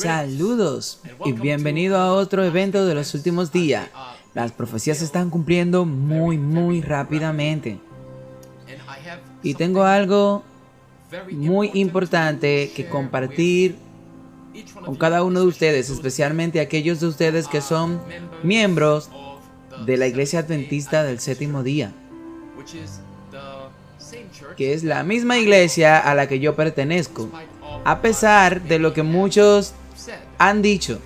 Saludos y bienvenido a otro evento de los últimos días. Las profecías se están cumpliendo muy rápidamente. Y tengo algo muy importante que compartir con cada uno de ustedes, especialmente aquellos de ustedes que son miembros de la Iglesia Adventista del Séptimo Día, que es la misma iglesia a la que yo pertenezco. A pesar de lo que muchos han dicho,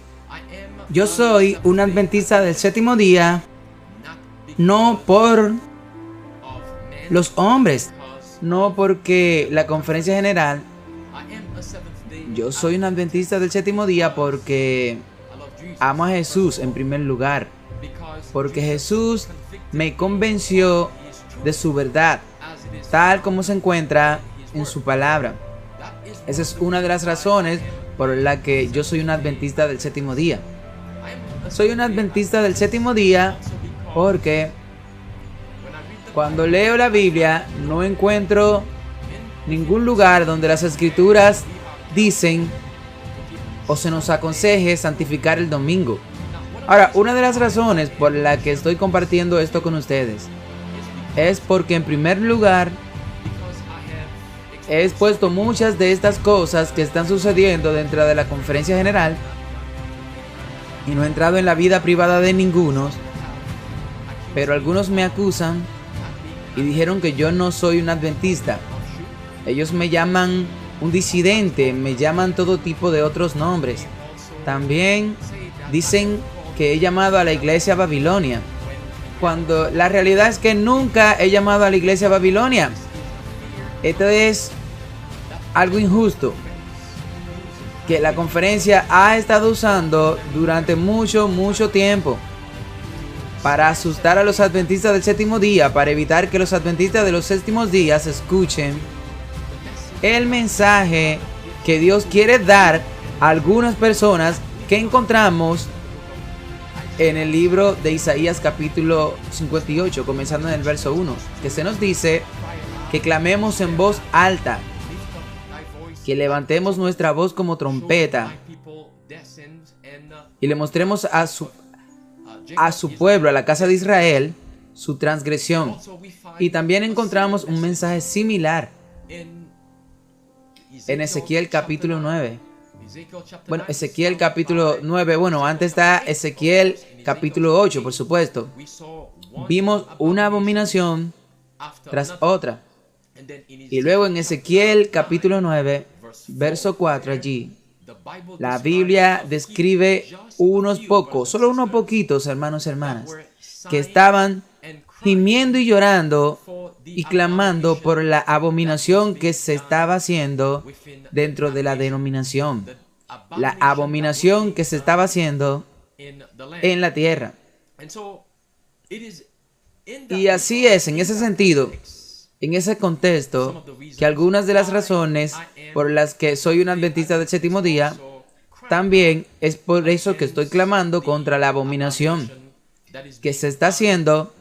yo soy un adventista del séptimo día, no por los hombres, no porque la conferencia general. Yo soy un adventista del séptimo día porque amo a Jesús en primer lugar, porque Jesús me convenció de su verdad, tal como se encuentra en su palabra. Esa es una de las razones por la que yo soy un adventista del séptimo día. Soy un adventista del séptimo día porque cuando leo la Biblia no encuentro ningún lugar donde las escrituras dicen o se nos aconseje santificar el domingo. Ahora, una de las razones por la que estoy compartiendo esto con ustedes es porque en primer lugar he expuesto muchas de estas cosas que están sucediendo dentro de la conferencia general y no he entrado en la vida privada de ninguno, pero algunos me acusan y dijeron que yo no soy un adventista. Ellos me llaman un disidente, me llaman todo tipo de otros nombres. También dicen que he llamado a la iglesia Babilonia, cuando la realidad es que nunca he llamado a la iglesia Babilonia. Esto es algo injusto que la conferencia ha estado usando durante mucho tiempo para asustar a los adventistas del séptimo día, para evitar que los adventistas de los séptimos días escuchen el mensaje que Dios quiere dar a algunas personas que encontramos en el libro de Isaías capítulo 58, comenzando en el verso 1, que se nos dice que clamemos en voz alta, que levantemos nuestra voz como trompeta y le mostremos a su pueblo, a la casa de Israel, su transgresión. Y también encontramos un mensaje similar en Ezequiel capítulo 9. Bueno, Ezequiel capítulo 9, antes está Ezequiel capítulo 8, por supuesto. Vimos una abominación tras otra. Y luego en Ezequiel capítulo 9, verso 4 allí, la Biblia describe solo unos poquitos, hermanos y hermanas, que estaban gimiendo y llorando y clamando por la abominación que se estaba haciendo dentro de la denominación. La abominación que se estaba haciendo en la tierra. Y así es, en ese sentido, en ese contexto, que algunas de las razones por las que soy un adventista del séptimo día, también es por eso que estoy clamando contra la abominación que se está haciendo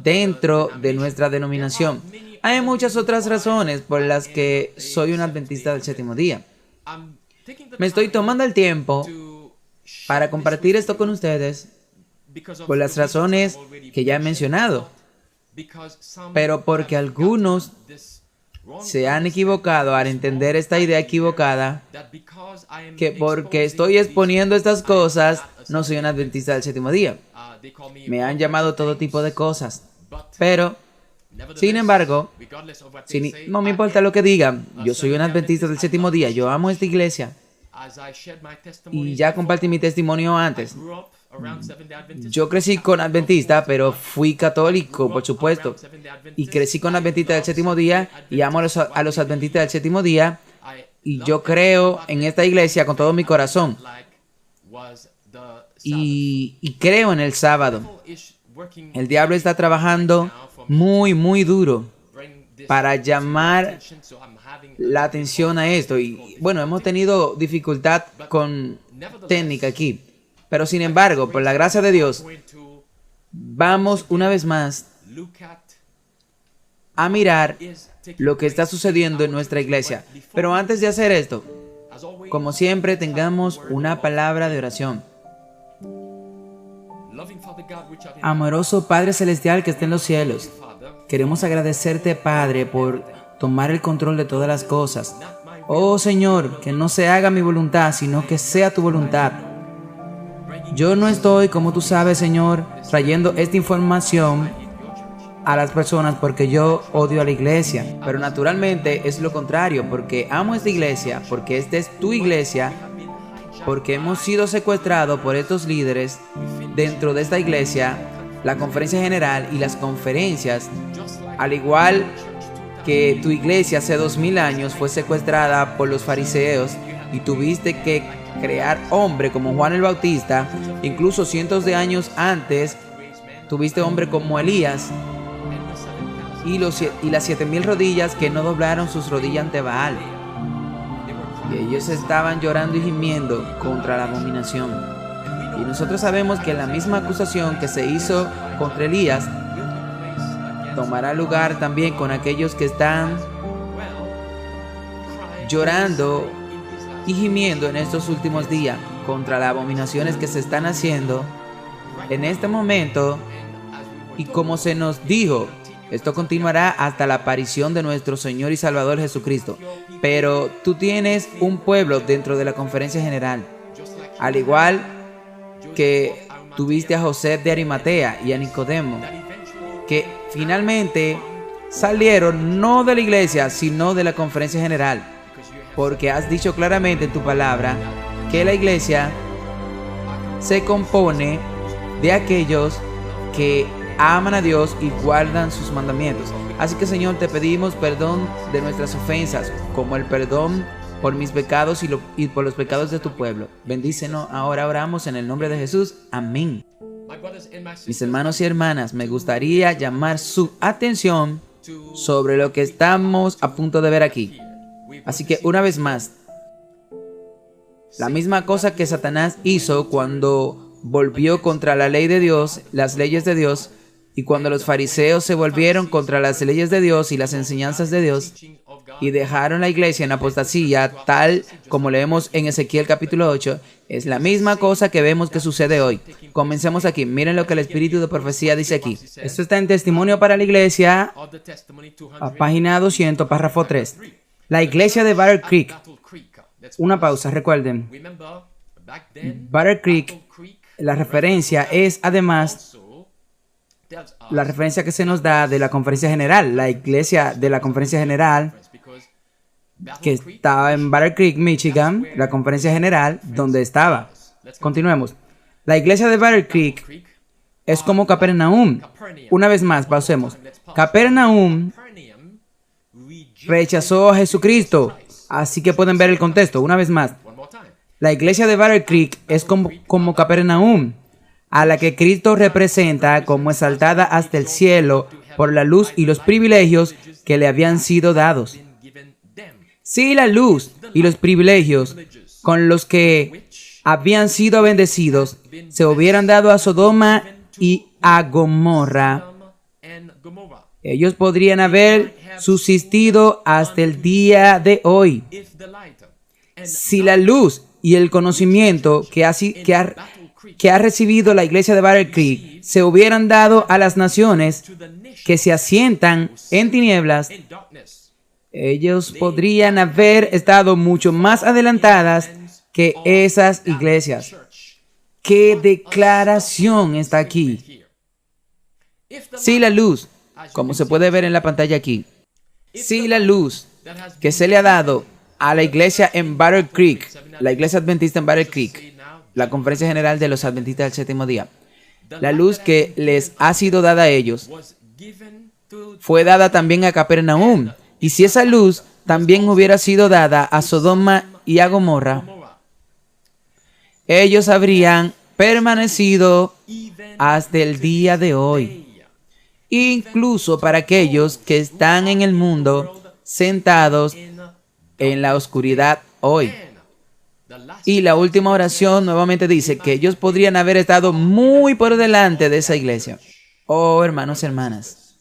dentro de nuestra denominación. Hay muchas otras razones por las que soy un adventista del séptimo día. Me estoy tomando el tiempo para compartir esto con ustedes por las razones que ya he mencionado, pero porque algunos se han equivocado al entender esta idea equivocada, que porque estoy exponiendo estas cosas, no soy un adventista del séptimo día. Me han llamado todo tipo de cosas, pero, sin embargo, no me importa lo que digan, yo soy un adventista del séptimo día, yo amo esta iglesia, y ya compartí mi testimonio antes. Yo crecí con adventista, pero fui católico, por supuesto, y crecí con adventista del séptimo día, y amo a los adventistas del séptimo día, y yo creo en esta iglesia con todo mi corazón, y creo en el sábado. El diablo está trabajando muy duro para llamar la atención a esto, y hemos tenido dificultad con técnica aquí. Pero sin embargo, por la gracia de Dios, vamos una vez más a mirar lo que está sucediendo en nuestra iglesia. Pero antes de hacer esto, como siempre, tengamos una palabra de oración. Amoroso Padre Celestial que está en los cielos, queremos agradecerte, Padre, por tomar el control de todas las cosas. Oh Señor, que no se haga mi voluntad, sino que sea tu voluntad. Yo no estoy, como tú sabes, Señor, trayendo esta información a las personas porque yo odio a la iglesia, pero naturalmente es lo contrario, porque amo esta iglesia, porque esta es tu iglesia, porque hemos sido secuestrados por estos líderes dentro de esta iglesia, la conferencia general y las conferencias, al igual que tu iglesia hace 2000 años fue secuestrada por los fariseos y tuviste que crear hombre como Juan el Bautista, incluso cientos de años antes tuviste hombre como Elías, y las 7000 rodillas que no doblaron sus rodillas ante Baal. Y ellos estaban llorando y gimiendo contra la abominación. Y nosotros sabemos que la misma acusación que se hizo contra Elías tomará lugar también con aquellos que están llorando y gimiendo en estos últimos días contra las abominaciones que se están haciendo en este momento. Y como se nos dijo, esto continuará hasta la aparición de nuestro Señor y Salvador Jesucristo. Pero tú tienes un pueblo dentro de la conferencia general, al igual que tuviste a José de Arimatea y a Nicodemo, que finalmente salieron no de la iglesia, sino de la conferencia general, porque has dicho claramente en tu palabra que la iglesia se compone de aquellos que aman a Dios y guardan sus mandamientos. Así que, Señor, te pedimos perdón de nuestras ofensas, como el perdón por mis pecados y por los pecados de tu pueblo. Bendícenos ahora, oramos en el nombre de Jesús. Amén. Mis hermanos y hermanas, me gustaría llamar su atención sobre lo que estamos a punto de ver aquí. Así que, una vez más, la misma cosa que Satanás hizo cuando volvió contra la ley de Dios, las leyes de Dios, y cuando los fariseos se volvieron contra las leyes de Dios y las enseñanzas de Dios y dejaron la iglesia en apostasía, tal como leemos en Ezequiel capítulo 8, es la misma cosa que vemos que sucede hoy. Comencemos aquí. Miren lo que el Espíritu de Profecía dice aquí. Esto está en Testimonio para la Iglesia, a página 200, párrafo 3. La iglesia de Battle Creek. Una pausa, recuerden. Battle Creek, la referencia es además la referencia que se nos da de la conferencia general, la iglesia de la conferencia general que estaba en Battle Creek, Michigan, la conferencia general donde estaba. Continuemos. La iglesia de Battle Creek es como Capernaum. Una vez más, pausemos. Capernaum rechazó a Jesucristo, así que pueden ver el contexto. Una vez más. La iglesia de Battle Creek es como Capernaum, a la que Cristo representa como exaltada hasta el cielo por la luz y los privilegios que le habían sido dados. Si la luz y los privilegios con los que habían sido bendecidos se hubieran dado a Sodoma y a Gomorra, ellos podrían haber subsistido hasta el día de hoy. Si la luz y el conocimiento que ha recibido la iglesia de Battle Creek se hubieran dado a las naciones que se asientan en tinieblas, ellos podrían haber estado mucho más adelantadas que esas iglesias. ¿Qué declaración está aquí? Si la luz, como se puede ver en la pantalla aquí, si la luz que se le ha dado a la iglesia en Battle Creek, la iglesia adventista en Battle Creek, la conferencia general de los adventistas del séptimo día, la luz que les ha sido dada a ellos fue dada también a Capernaum. Y si esa luz también hubiera sido dada a Sodoma y a Gomorra, ellos habrían permanecido hasta el día de hoy. Incluso para aquellos que están en el mundo sentados en la oscuridad hoy. Y la última oración nuevamente dice que ellos podrían haber estado muy por delante de esa iglesia. Oh, hermanos y hermanas,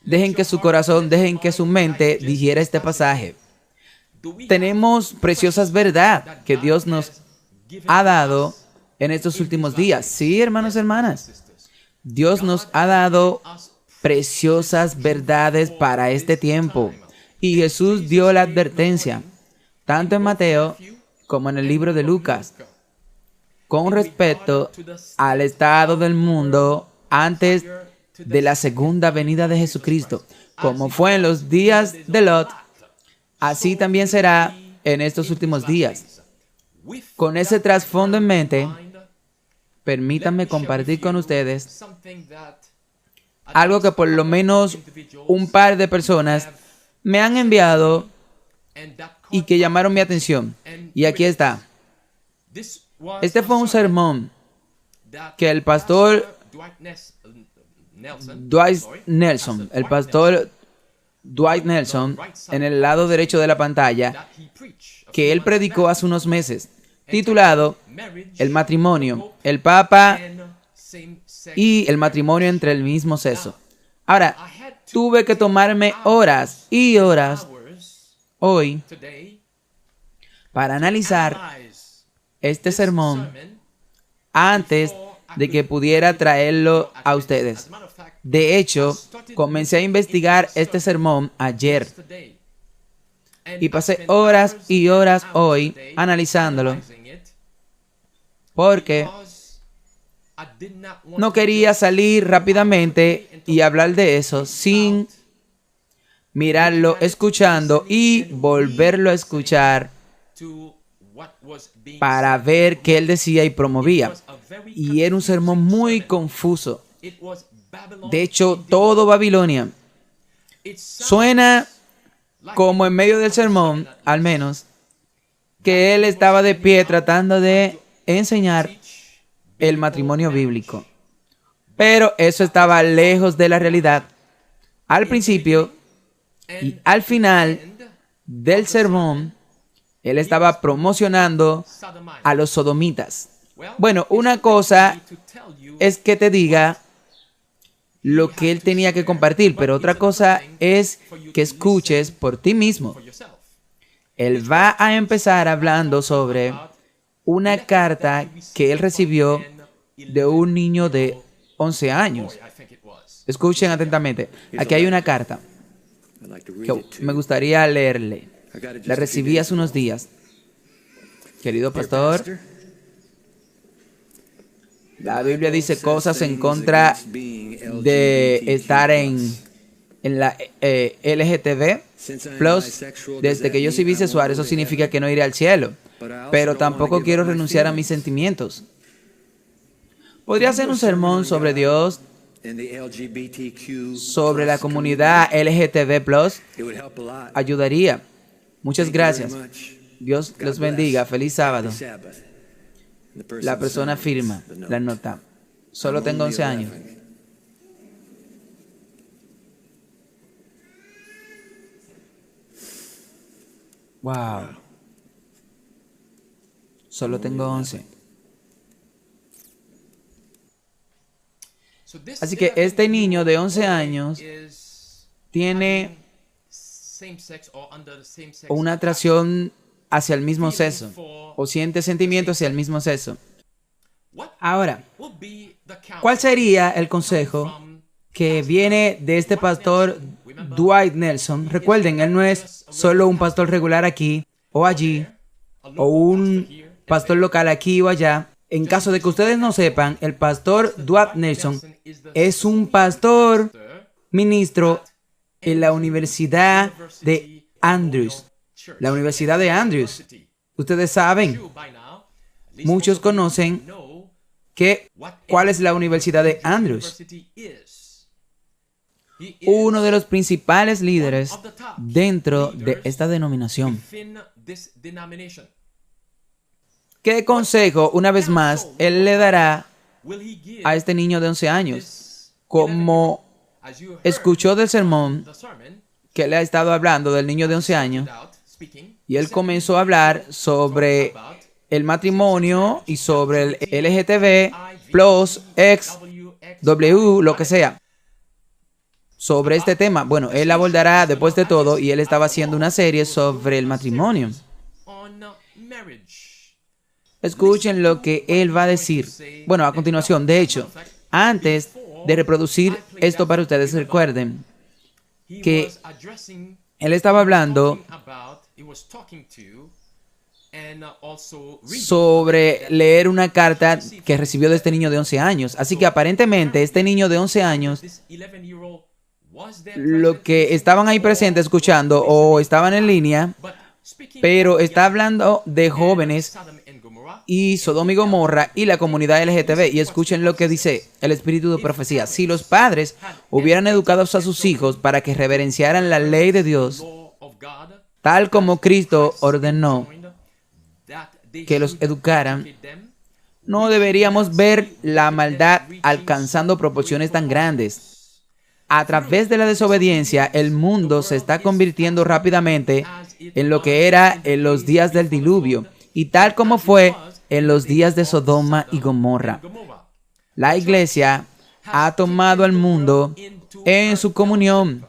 dejen que su corazón, dejen que su mente digiera este pasaje. tenemos preciosas verdades que Dios nos ha dado en estos últimos días. Sí, hermanos y hermanas. Dios nos ha dado preciosas verdades para este tiempo. Y Jesús dio la advertencia, tanto en Mateo como en el libro de Lucas, con respecto al estado del mundo antes de la segunda venida de Jesucristo. Como fue en los días de Lot, así también será en estos últimos días. Con ese trasfondo en mente, permítanme compartir con ustedes algo que por lo menos un par de personas me han enviado y que llamaron mi atención. Y aquí está. Este fue un sermón que el pastor Dwight Nelson, en el lado derecho de la pantalla, que él predicó hace unos meses, titulado El matrimonio, el Papa y el matrimonio entre el mismo sexo. Ahora, tuve que tomarme horas y horas hoy para analizar este sermón antes de que pudiera traerlo a ustedes. De hecho, comencé a investigar este sermón ayer y pasé horas y horas hoy analizándolo porque no quería salir rápidamente y hablar de eso sin mirarlo, escuchando y volverlo a escuchar para ver qué él decía y promovía. Y era un sermón muy confuso. De hecho, todo Babilonia suena como en medio del sermón, al menos, que él estaba de pie tratando de enseñar el matrimonio bíblico. Pero eso estaba lejos de la realidad. Al principio y al final del sermón, él estaba promocionando a los sodomitas. Bueno, una cosa es que te diga lo que él tenía que compartir, pero otra cosa es que escuches por ti mismo. Él va a empezar hablando sobre una carta que él recibió de un niño de 11 años. Escuchen atentamente. Aquí hay una carta que me gustaría leerle. La recibí hace unos días. Querido pastor, la Biblia dice cosas en contra de estar en la LGTB plus. Desde que yo soy bisexual, eso significa que no iré al cielo. Pero tampoco quiero renunciar a mis sentimientos. ¿Podría hacer un sermón sobre Dios, sobre la comunidad LGTB plus? Ayudaría. Muchas gracias. Dios los bendiga. Feliz sábado. La persona firma la nota. Solo tengo 11 años. Wow. Solo tengo 11. Así que este niño de 11 años tiene una atracción hacia el mismo sexo o siente sentimientos hacia el mismo sexo. Ahora, ¿cuál sería el consejo que viene de este pastor Dwight Nelson? Recuerden, él no es solo un pastor regular aquí o allí o un pastor local aquí o allá. En caso de que ustedes no sepan, el pastor Dwight Nelson es un pastor ministro en la Universidad de Andrews. La Universidad de Andrews. Ustedes saben, muchos conocen cuál es la Universidad de Andrews. Uno de los principales líderes dentro de esta denominación. ¿Qué consejo, una vez más, él le dará a este niño de 11 años? Como escuchó del sermón que le ha estado hablando del niño de 11 años, y él comenzó a hablar sobre el matrimonio y sobre el LGTB, plus, X, W, lo que sea. sobre este tema. Bueno, él abordará después de todo, y él estaba haciendo una serie sobre el matrimonio. Escuchen lo que él va a decir. Bueno, a continuación, de hecho, antes de reproducir esto para ustedes, recuerden que él estaba hablando sobre leer una carta que recibió de este niño de 11 años. Así que aparentemente este niño de 11 años, lo que estaban ahí presentes escuchando o estaban en línea, pero está hablando de jóvenes y Sodoma y Gomorra y la comunidad LGTB. Y escuchen lo que dice el espíritu de profecía. Si los padres hubieran educado a sus hijos para que reverenciaran la ley de Dios, tal como Cristo ordenó que los educaran, no deberíamos ver la maldad alcanzando proporciones tan grandes. A través de la desobediencia, el mundo se está convirtiendo rápidamente en lo que era en los días del diluvio, y tal como fue en los días de Sodoma y Gomorra. La iglesia ha tomado al mundo en su comunión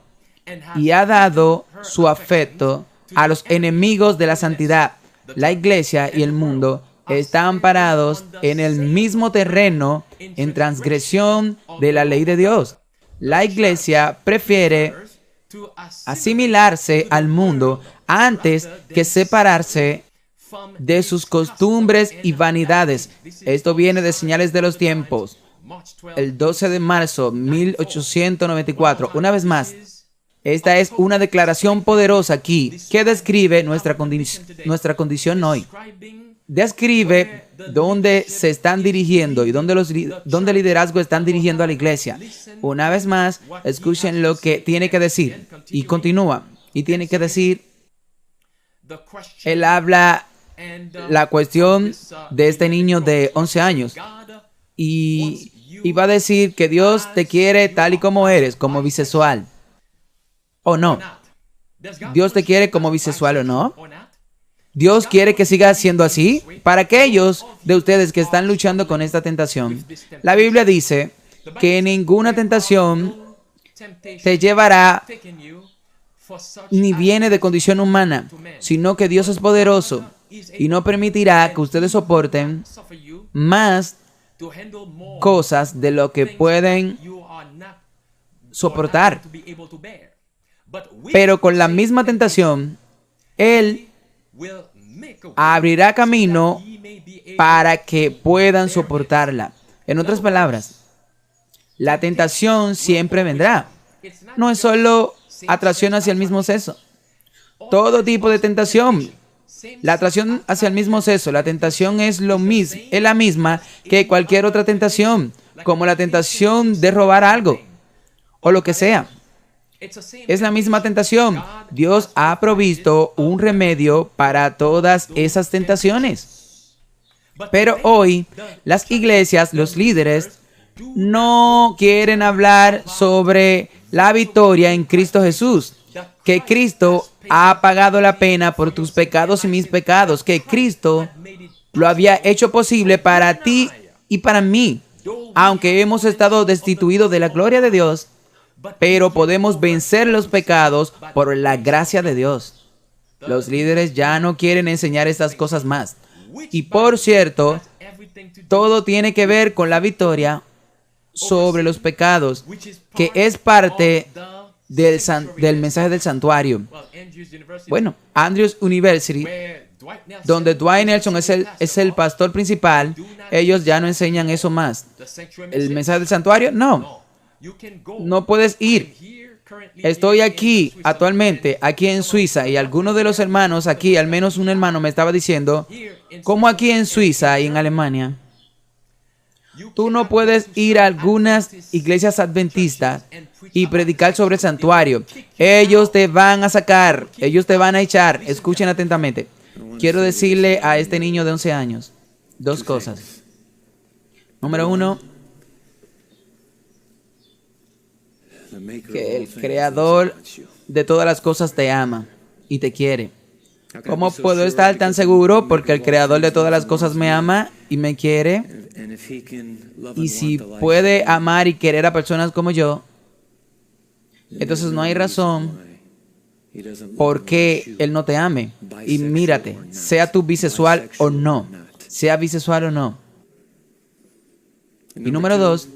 y ha dado su afecto a los enemigos de la santidad. La iglesia y el mundo están parados en el mismo terreno en transgresión de la ley de Dios. La iglesia prefiere asimilarse al mundo antes que separarse de sus costumbres y vanidades. Esto viene de Señales de los Tiempos, el 12 de marzo de 1894. Una vez más, esta es una declaración poderosa aquí que describe nuestra condición hoy. Describe dónde se están dirigiendo y dónde el liderazgo están dirigiendo a la iglesia. Una vez más, escuchen lo que tiene que decir. Y continúa. Y tiene que decir, él habla la cuestión de este niño de 11 años. Y va a decir que Dios te quiere tal y como eres, como bisexual. ¿O no? ¿Dios te quiere como bisexual o no? ¿Dios quiere que siga siendo así? Para aquellos de ustedes que están luchando con esta tentación, la Biblia dice que ninguna tentación te llevará ni viene de condición humana, sino que Dios es poderoso y no permitirá que ustedes soporten más cosas de lo que pueden soportar. Pero con la misma tentación, Él abrirá camino para que puedan soportarla. En otras palabras, la tentación siempre vendrá. No es solo atracción hacia el mismo sexo. Todo tipo de tentación. La atracción hacia el mismo sexo, la tentación es la misma que cualquier otra tentación, como la tentación de robar algo o lo que sea. Es la misma tentación. Dios ha provisto un remedio para todas esas tentaciones. Pero hoy, las iglesias, los líderes, no quieren hablar sobre la victoria en Cristo Jesús. Que Cristo ha pagado la pena por tus pecados y mis pecados. Que Cristo lo había hecho posible para ti y para mí. Aunque hemos estado destituidos de la gloria de Dios, pero podemos vencer los pecados por la gracia de Dios. Los líderes ya no quieren enseñar estas cosas más. Y por cierto, todo tiene que ver con la victoria sobre los pecados, que es parte del mensaje del santuario. Bueno, Andrews University, donde Dwight Nelson es el pastor principal, ellos ya no enseñan eso más. ¿El mensaje del santuario? No. No puedes ir. Estoy aquí actualmente, aquí en Suiza, y algunos de los hermanos aquí, al menos un hermano me estaba diciendo, ¿cómo aquí en Suiza y en Alemania? Tú no puedes ir a algunas iglesias adventistas y predicar sobre el santuario. Ellos te van a sacar, ellos te van a echar. Escuchen atentamente. Quiero decirle a este niño de 11 años dos cosas. Número uno, que el creador de todas las cosas te ama y te quiere. ¿Cómo puedo estar tan seguro? Porque el creador de todas las cosas me ama y me quiere. Y si puede amar y querer a personas como yo, entonces no hay razón por qué Él no te ame. Y mírate, sea tú bisexual o no, sea bisexual o no. Y número 2,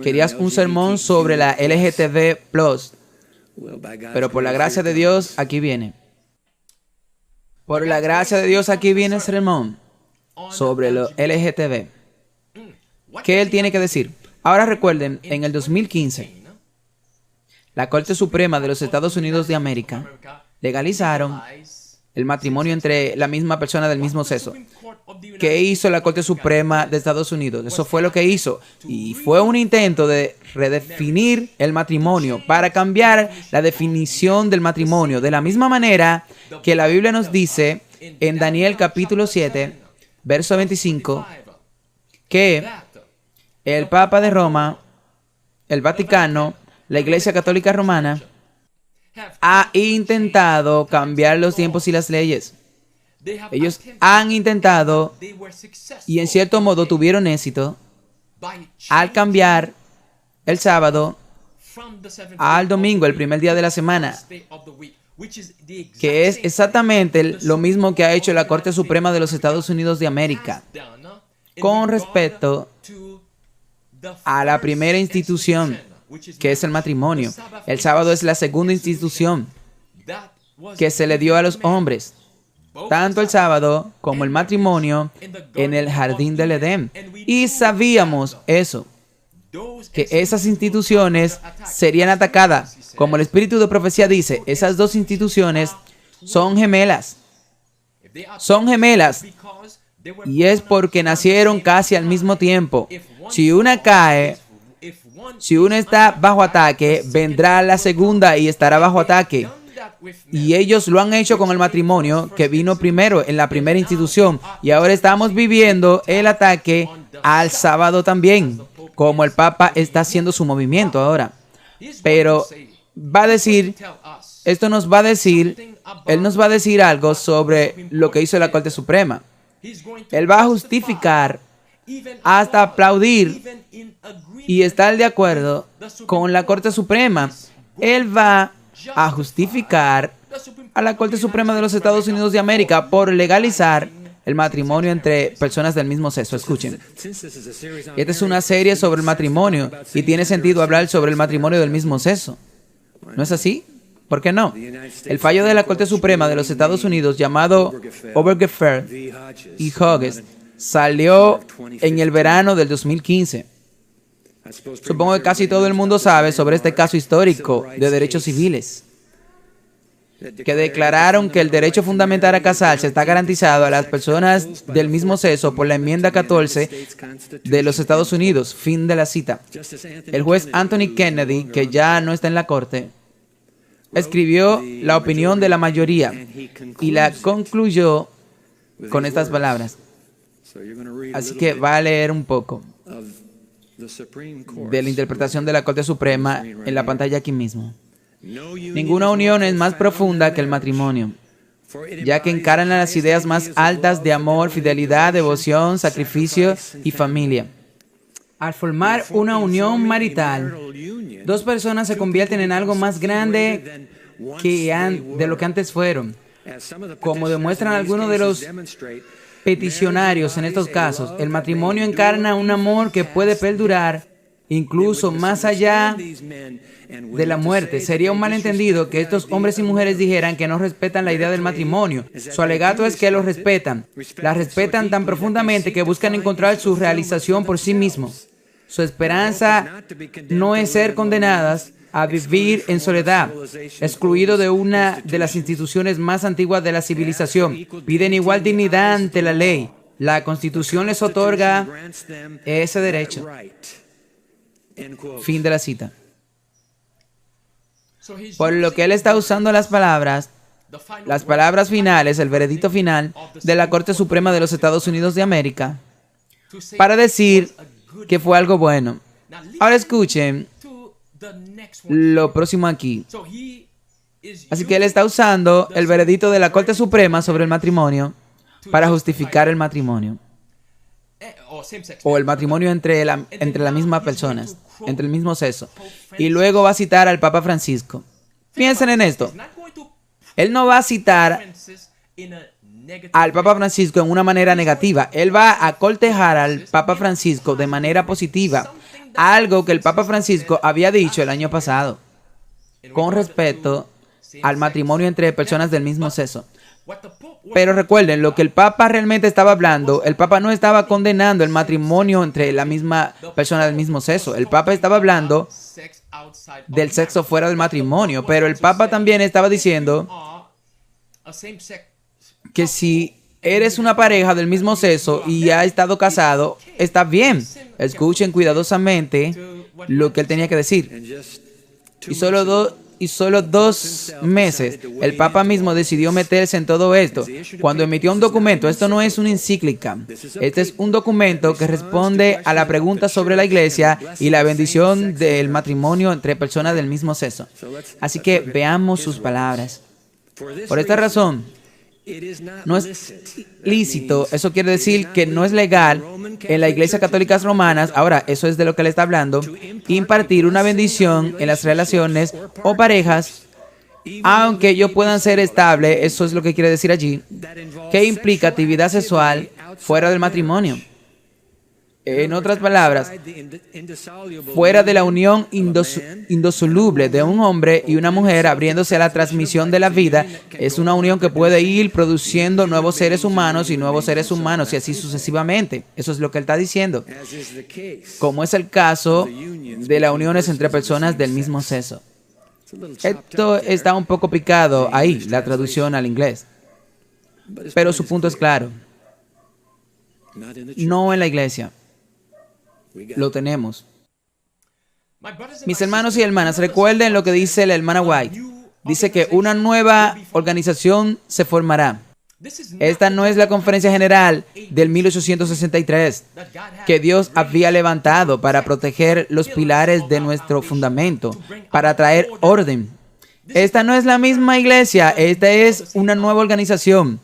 querías un sermón sobre la LGTB+, pero por la gracia de Dios, aquí viene. Por la gracia de Dios, aquí viene el sermón sobre lo LGTB. ¿Qué Él tiene que decir? Ahora recuerden, en el 2015, la Corte Suprema de los Estados Unidos de América legalizaron el matrimonio entre la misma persona del mismo sexo. ¿Qué hizo la Corte Suprema de Estados Unidos? Eso fue lo que hizo. Y fue un intento de redefinir el matrimonio, para cambiar la definición del matrimonio. De la misma manera que la Biblia nos dice en Daniel capítulo 7, verso 25, que el Papa de Roma, el Vaticano, la Iglesia Católica Romana, ha intentado cambiar los tiempos y las leyes. Ellos han intentado, y en cierto modo tuvieron éxito, al cambiar el sábado al domingo, el primer día de la semana, que es exactamente lo mismo que ha hecho la Corte Suprema de los Estados Unidos de América con respecto a la primera institución, que es el matrimonio. El sábado es la segunda institución que se le dio a los hombres, tanto el sábado como el matrimonio en el jardín del Edén. Y sabíamos eso, que esas instituciones serían atacadas. Como el espíritu de profecía dice, esas dos instituciones son gemelas. Son gemelas. Y es porque nacieron casi al mismo tiempo. Si una cae, si una está bajo ataque, vendrá la segunda y estará bajo ataque. Y ellos lo han hecho con el matrimonio, que vino primero en la primera institución. Y ahora estamos viviendo el ataque al sábado también, como el Papa está haciendo su movimiento ahora. Pero va a decir, esto nos va a decir, él nos va a decir algo sobre lo que hizo la Corte Suprema. Él va a justificar, hasta aplaudir y estar de acuerdo con la Corte Suprema. Él va a justificar a la Corte Suprema de los Estados Unidos de América por legalizar el matrimonio entre personas del mismo sexo. Escuchen, esta es una serie sobre el matrimonio y tiene sentido hablar sobre el matrimonio del mismo sexo. ¿No es así? ¿Por qué no? El fallo de la Corte Suprema de los Estados Unidos, llamado Obergefell y Hodges, salió en el verano del 2015. Supongo que casi todo el mundo sabe sobre este caso histórico de derechos civiles, que declararon que el derecho fundamental a casarse está garantizado a las personas del mismo sexo por la enmienda 14 de los Estados Unidos. Fin de la cita. El juez Anthony Kennedy, que ya no está en la corte, escribió la opinión de la mayoría y la concluyó con estas palabras. Así que va a leer un poco de la interpretación de la Corte Suprema en la pantalla aquí mismo. Ninguna unión es más profunda que el matrimonio, ya que encarnan las ideas más altas de amor, fidelidad, devoción, sacrificio y familia. Al formar una unión marital, dos personas se convierten en algo más grande de lo que antes fueron. Como demuestran algunos de los peticionarios en estos casos, el matrimonio encarna un amor que puede perdurar incluso más allá de la muerte. Sería un malentendido que estos hombres y mujeres dijeran que no respetan la idea del matrimonio. Su alegato es que lo respetan. La respetan tan profundamente que buscan encontrar su realización por sí mismos. Su esperanza no es ser condenadas a vivir en soledad, excluido de una de las instituciones más antiguas de la civilización. Piden igual dignidad ante la ley. La Constitución les otorga ese derecho. Fin de la cita. Por lo que él está usando las palabras finales, el veredicto final de la Corte Suprema de los Estados Unidos de América, para decir que fue algo bueno. Ahora escuchen lo próximo aquí. Así que él está usando el veredicto de la Corte Suprema sobre el matrimonio para justificar el matrimonio. o el matrimonio entre la misma persona, entre el mismo sexo. Y luego va a citar al Papa Francisco. Piensen en esto. Él no va a citar al Papa Francisco en una manera negativa. Él va a cortejar al Papa Francisco de manera positiva. Algo que el Papa Francisco había dicho el año pasado con respecto al matrimonio entre personas del mismo sexo. Pero recuerden, lo que el Papa realmente estaba hablando, el Papa no estaba condenando el matrimonio entre la misma persona del mismo sexo. El Papa estaba hablando del sexo fuera del matrimonio, pero el Papa también estaba diciendo que si eres una pareja del mismo sexo y ha estado casado, está bien. Escuchen cuidadosamente lo que él tenía que decir. Y solo 2 meses, el Papa mismo decidió meterse en todo esto. Cuando emitió un documento, esto no es una encíclica. Este es un documento que responde a la pregunta sobre la iglesia y la bendición del matrimonio entre personas del mismo sexo. Así que veamos sus palabras. Por esta razón, no es lícito, eso quiere decir que no es legal en la Iglesia Católica Romana, ahora eso es de lo que le está hablando, impartir una bendición en las relaciones o parejas, aunque ellos puedan ser estables, eso es lo que quiere decir allí, que implica actividad sexual fuera del matrimonio. En otras palabras, fuera de la unión indisoluble de un hombre y una mujer abriéndose a la transmisión de la vida, es una unión que puede ir produciendo nuevos seres humanos y así sucesivamente. Eso es lo que él está diciendo. Como es el caso de las uniones entre personas del mismo sexo. Esto está un poco picado ahí, la traducción al inglés. Pero su punto es claro. No en la iglesia. Lo tenemos. Mis hermanos y hermanas, recuerden lo que dice la hermana White. Dice que una nueva organización se formará. Esta no es la conferencia general del 1863 que Dios había levantado para proteger los pilares de nuestro fundamento, para traer orden. Esta no es la misma iglesia, esta es una nueva organización.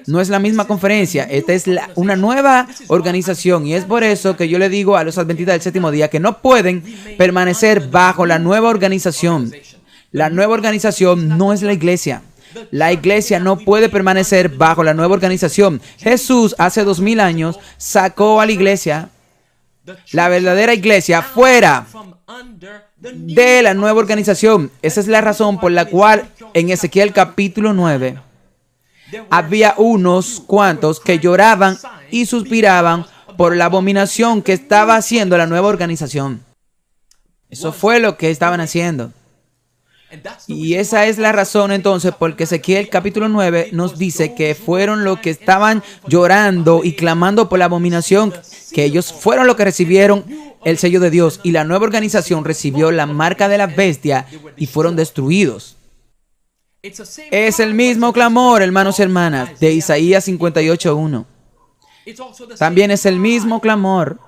No es la misma conferencia, esta es una nueva organización. Y es por eso que yo le digo a los adventistas del séptimo día que no pueden permanecer bajo la nueva organización. La nueva organización no es la iglesia. La iglesia no puede permanecer bajo la nueva organización. Jesús hace 2000 años sacó a la iglesia, la verdadera iglesia, fuera de la nueva organización. Esa es la razón por la cual en Ezequiel capítulo 9 había unos cuantos que lloraban y suspiraban por la abominación que estaba haciendo la nueva organización. Eso fue lo que estaban haciendo. Y esa es la razón entonces porque Ezequiel capítulo 9 nos dice que fueron los que estaban llorando y clamando por la abominación, que ellos fueron los que recibieron el sello de Dios, y la nueva organización recibió la marca de la bestia y fueron destruidos. Es el mismo clamor, hermanos y hermanas, de Isaías 58:1. También es el mismo clamor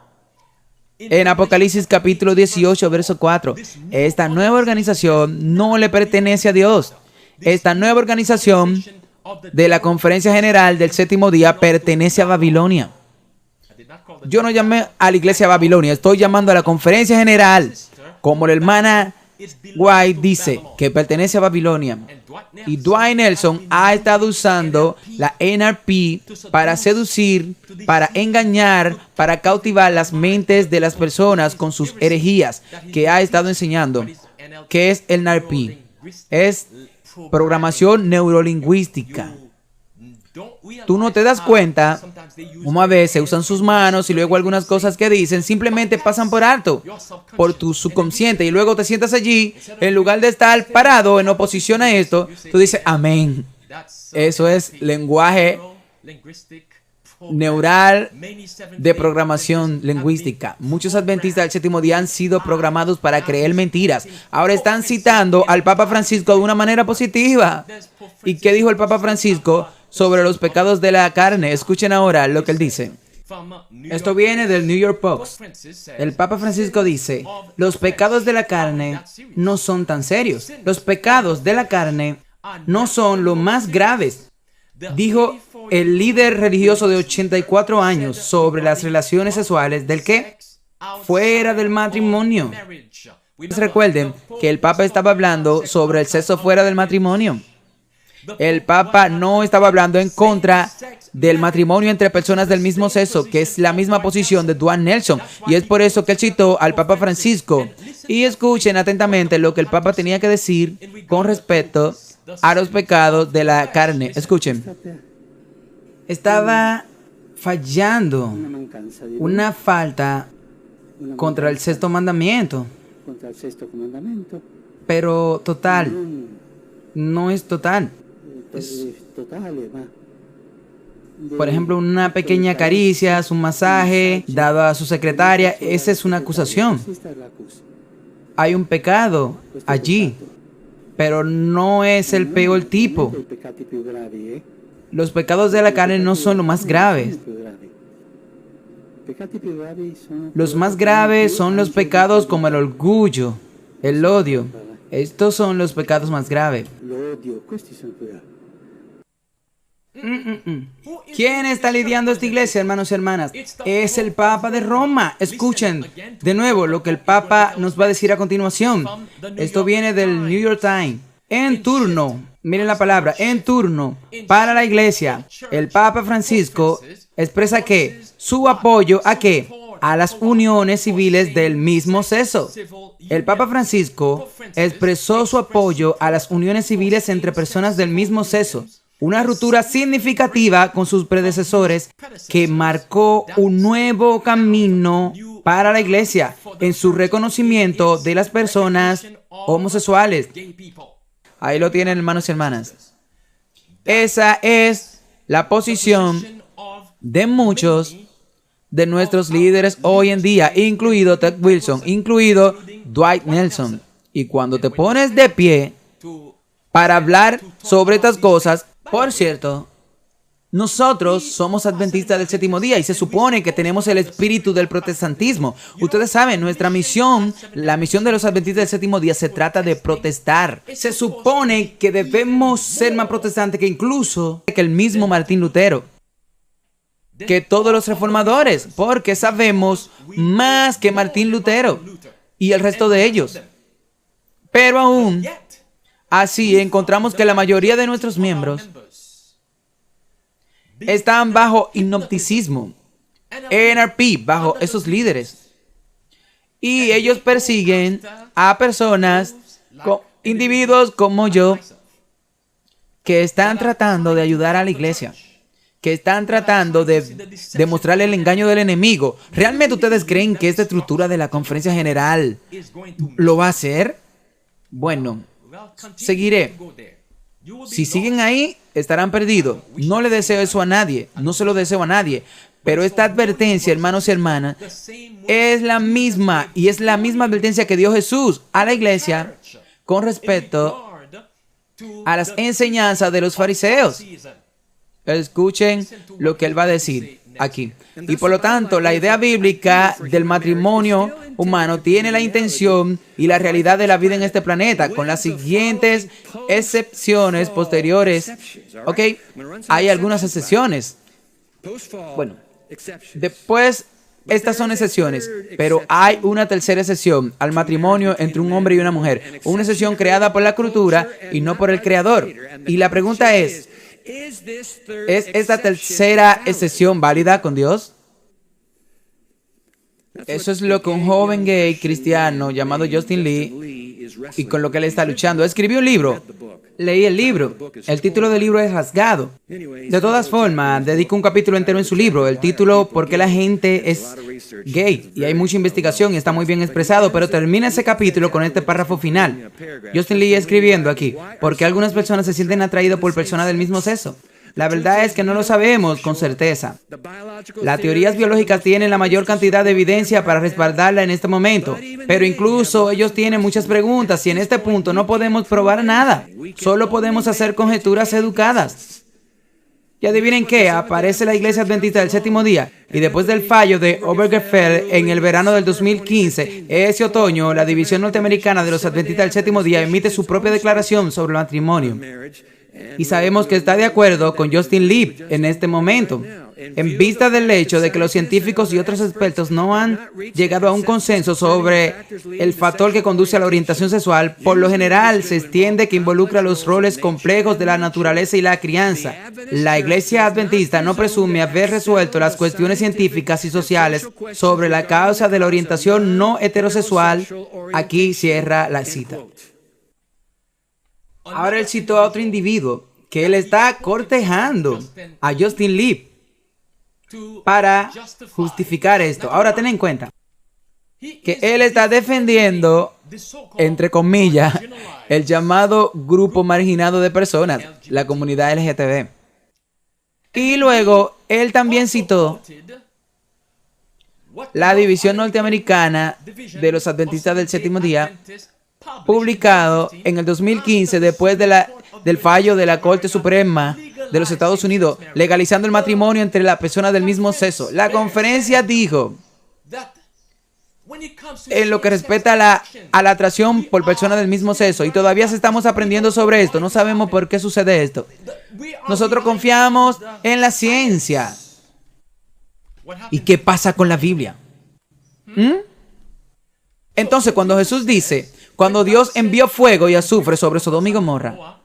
en Apocalipsis capítulo 18, verso 4. Esta nueva organización no le pertenece a Dios. Esta nueva organización de la Conferencia General del Séptimo Día pertenece a Babilonia. Yo no llamé a la iglesia Babilonia, estoy llamando a la Conferencia General, como la hermana White dice, que pertenece a Babilonia. Y Dwight Nelson ha estado usando la NRP para seducir, para engañar, para cautivar las mentes de las personas con sus herejías que ha estado enseñando. ¿Qué es el NRP? Es programación neurolingüística. Tú no te das cuenta cómo a veces usan sus manos y luego algunas cosas que dicen simplemente pasan por alto, por tu subconsciente, y luego te sientas allí, en lugar de estar parado en oposición a esto, tú dices amén. Eso es lenguaje neural de programación lingüística. Muchos adventistas del séptimo día han sido programados para creer mentiras. Ahora están citando al Papa Francisco de una manera positiva. ¿Y qué dijo el Papa Francisco sobre los pecados de la carne? Escuchen ahora lo que él dice. Esto viene del New York Post. El Papa Francisco dice, los pecados de la carne no son tan serios. Los pecados de la carne no son los más graves. Dijo el líder religioso de 84 años sobre las relaciones sexuales del qué? Fuera del matrimonio. Recuerden que el Papa estaba hablando sobre el sexo fuera del matrimonio. El Papa no estaba hablando en contra del matrimonio entre personas del mismo sexo, que es la misma posición de Dwight Nelson. Y es por eso que él citó al Papa Francisco. Y escuchen atentamente lo que el Papa tenía que decir con respecto a los pecados de la carne. Escuchen. Estaba fallando una falta contra el sexto mandamiento. Pero total. No es total. Por ejemplo, una pequeña caricia, un masaje dado a su secretaria, esa es una acusación. Hay un pecado allí, pero no es el peor tipo. Los pecados de la carne no son los más graves. Los más graves son los pecados como el orgullo, el odio. Estos son los pecados más graves. ¿Quién está lidiando esta iglesia, hermanos y hermanas? Es el Papa de Roma. Escuchen de nuevo lo que el Papa nos va a decir a continuación. Esto viene del New York Times. En turno, miren la palabra, en turno, para la iglesia, el Papa Francisco expresa que su apoyo a qué? A las uniones civiles del mismo sexo. El Papa Francisco expresó su apoyo a las uniones civiles entre personas del mismo sexo. Una ruptura significativa con sus predecesores que marcó un nuevo camino para la iglesia en su reconocimiento de las personas homosexuales. Ahí lo tienen, hermanos y hermanas. Esa es la posición de muchos de nuestros líderes hoy en día, incluido Ted Wilson, incluido Dwight Nelson. Y cuando te pones de pie para hablar sobre estas cosas, por cierto, nosotros somos adventistas del séptimo día y se supone que tenemos el espíritu del protestantismo. Ustedes saben, nuestra misión, la misión de los adventistas del séptimo día se trata de protestar. Se supone que debemos ser más protestantes que incluso que el mismo Martín Lutero, que todos los reformadores, porque sabemos más que Martín Lutero y el resto de ellos. Pero aún así encontramos que la mayoría de nuestros miembros están bajo hipnoticismo, NRP, bajo esos líderes. Y ellos persiguen a personas, individuos como yo, que están tratando de ayudar a la iglesia, que están tratando de demostrarle el engaño del enemigo. ¿Realmente ustedes creen que esta estructura de la conferencia general lo va a hacer? Bueno, seguiré. Si siguen ahí, estarán perdidos. No le deseo eso a nadie. No se lo deseo a nadie. Pero esta advertencia, hermanos y hermanas, es la misma. Y es la misma advertencia que dio Jesús a la iglesia con respecto a las enseñanzas de los fariseos. Escuchen lo que él va a decir aquí. Y por lo tanto, la idea bíblica del matrimonio humano tiene la intención y la realidad de la vida en este planeta, con las siguientes excepciones posteriores. Ok, hay algunas excepciones. Bueno, después, estas son excepciones, pero hay una tercera excepción al matrimonio entre un hombre y una mujer. Una excepción creada por la cultura y no por el Creador. Y la pregunta es, ¿es esta tercera excepción válida con Dios? Eso es lo que un joven gay cristiano llamado Justin Lee, y con lo que él está luchando, escribió un libro. Leí el libro. El título del libro es Rasgado. De todas formas, dedico un capítulo entero en su libro. El título, ¿por qué la gente es gay? Y hay mucha investigación y está muy bien expresado, pero termina ese capítulo con este párrafo final. Justin Lee escribiendo aquí, ¿por qué algunas personas se sienten atraídas por personas del mismo sexo? La verdad es que no lo sabemos con certeza. Las teorías biológicas tienen la mayor cantidad de evidencia para respaldarla en este momento, pero incluso ellos tienen muchas preguntas y en este punto no podemos probar nada. Solo podemos hacer conjeturas educadas. Y adivinen qué, aparece la Iglesia Adventista del Séptimo Día y después del fallo de Obergefell en el verano del 2015, ese otoño, la División Norteamericana de los Adventistas del Séptimo Día emite su propia declaración sobre el matrimonio. Y sabemos que está de acuerdo con Justin Leaf en este momento, en vista del hecho de que los científicos y otros expertos no han llegado a un consenso sobre el factor que conduce a la orientación sexual. Por lo general, se extiende que involucra los roles complejos de la naturaleza y la crianza. La Iglesia Adventista no presume haber resuelto las cuestiones científicas y sociales sobre la causa de la orientación no heterosexual. Aquí cierra la cita. Ahora él citó a otro individuo que él está cortejando a Justin Leaf para justificar esto. Ahora ten en cuenta que él está defendiendo, entre comillas, el llamado grupo marginado de personas, la comunidad LGTB. Y luego él también citó la división norteamericana de los Adventistas del Séptimo Día, publicado en el 2015 después del fallo de la Corte Suprema de los Estados Unidos, legalizando el matrimonio entre las personas del mismo sexo. La conferencia dijo, en lo que respecta a la atracción por personas del mismo sexo, y todavía estamos aprendiendo sobre esto, no sabemos por qué sucede esto. Nosotros confiamos en la ciencia. ¿Y qué pasa con la Biblia? Entonces, cuando Jesús dice, cuando Dios envió fuego y azufre sobre Sodoma y Gomorra,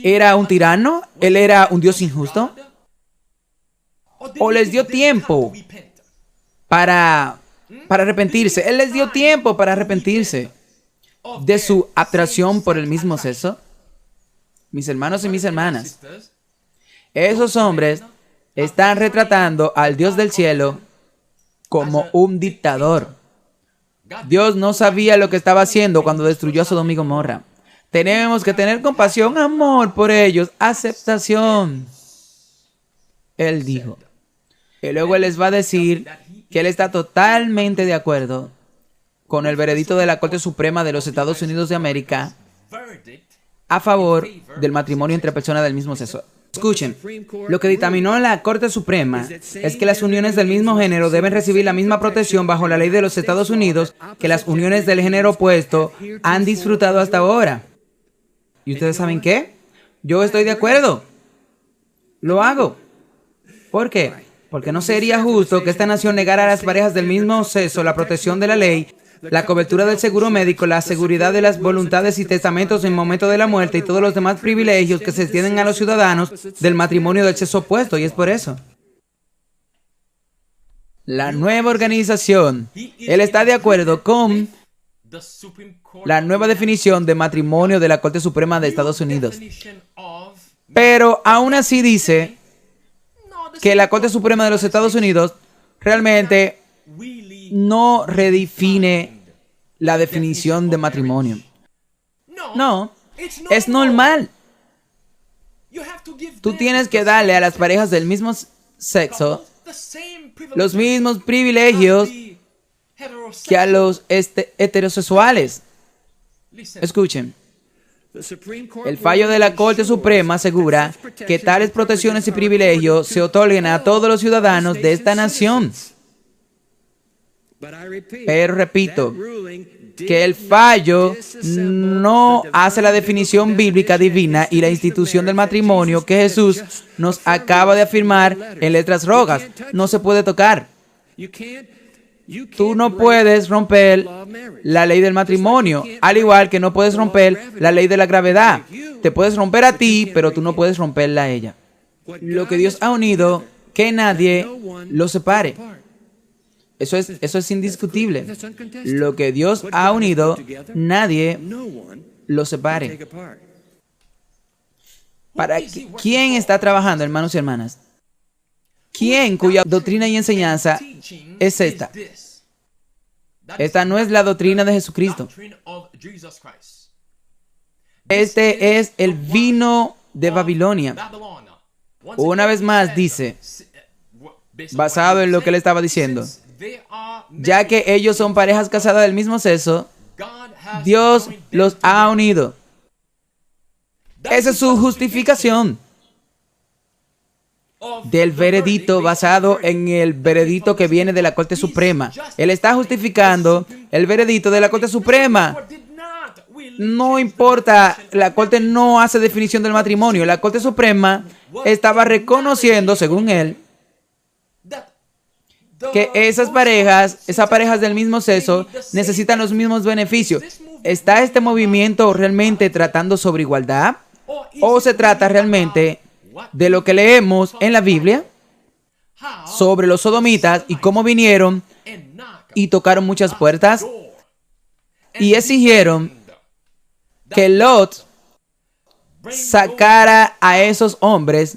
¿era un tirano? ¿Él era un Dios injusto? ¿O les dio tiempo para arrepentirse? ¿Él les dio tiempo para arrepentirse de su atracción por el mismo sexo? Mis hermanos y mis hermanas, esos hombres están retratando al Dios del cielo como un dictador. Dios no sabía lo que estaba haciendo cuando destruyó a Sodoma y Gomorra. Tenemos que tener compasión, amor por ellos, aceptación. Él dijo. Y luego él les va a decir que él está totalmente de acuerdo con el veredicto de la Corte Suprema de los Estados Unidos de América a favor del matrimonio entre personas del mismo sexo. Escuchen, lo que dictaminó la Corte Suprema es que las uniones del mismo género deben recibir la misma protección bajo la ley de los Estados Unidos que las uniones del género opuesto han disfrutado hasta ahora. ¿Y ustedes saben qué? Yo estoy de acuerdo. Lo hago. ¿Por qué? Porque no sería justo que esta nación negara a las parejas del mismo sexo la protección de la ley, la cobertura del seguro médico, la seguridad de las voluntades y testamentos en el momento de la muerte y todos los demás privilegios que se extienden a los ciudadanos del matrimonio del sexo opuesto. Y es por eso. La nueva organización, él está de acuerdo con la nueva definición de matrimonio de la Corte Suprema de Estados Unidos. Pero aún así dice que la Corte Suprema de los Estados Unidos realmente no redefine la definición de matrimonio. No, es normal. Tú tienes que darle a las parejas del mismo sexo los mismos privilegios que a los heterosexuales. Escuchen. El fallo de la Corte Suprema asegura que tales protecciones y privilegios se otorguen a todos los ciudadanos de esta nación. Pero repito, que el fallo no hace la definición bíblica divina y la institución del matrimonio que Jesús nos acaba de afirmar en letras rojas. No se puede tocar. Tú no puedes romper la ley del matrimonio, al igual que no puedes romper la ley de la gravedad. Te puedes romper a ti, pero tú no puedes romperla a ella. Lo que Dios ha unido, que nadie lo separe. Eso es indiscutible. Lo que Dios ha unido, nadie lo separe. ¿Quién está trabajando, hermanos y hermanas? ¿Quién cuya doctrina y enseñanza es esta? Esta no es la doctrina de Jesucristo. Este es el vino de Babilonia. Una vez más dice, basado en lo que él estaba diciendo, ya que ellos son parejas casadas del mismo sexo, Dios los ha unido. Esa es su justificación del veredicto basado en el veredicto que viene de la Corte Suprema. Él está justificando el veredicto de la Corte Suprema. no importa, la Corte no hace definición del matrimonio. La Corte Suprema estaba reconociendo, según él, que esas parejas del mismo sexo necesitan los mismos beneficios. ¿Está este movimiento realmente tratando sobre igualdad? ¿O se trata realmente de lo que leemos en la Biblia sobre los sodomitas y cómo vinieron y tocaron muchas puertas y exigieron que Lot sacara a esos hombres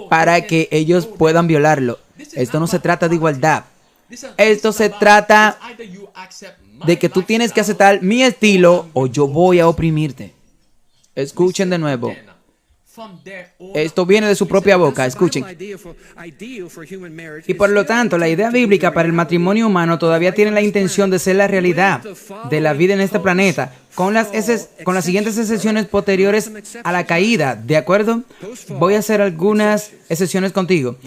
para que ellos puedan violarlo? Esto no se trata de igualdad. Esto se trata de que tú tienes que aceptar mi estilo o yo voy a oprimirte. Escuchen de nuevo. Esto viene de su propia boca, escuchen. Y por lo tanto, la idea bíblica para el matrimonio humano todavía tiene la intención de ser la realidad de la vida en este planeta, con las siguientes excepciones posteriores a la caída, ¿de acuerdo? Voy a hacer algunas excepciones contigo.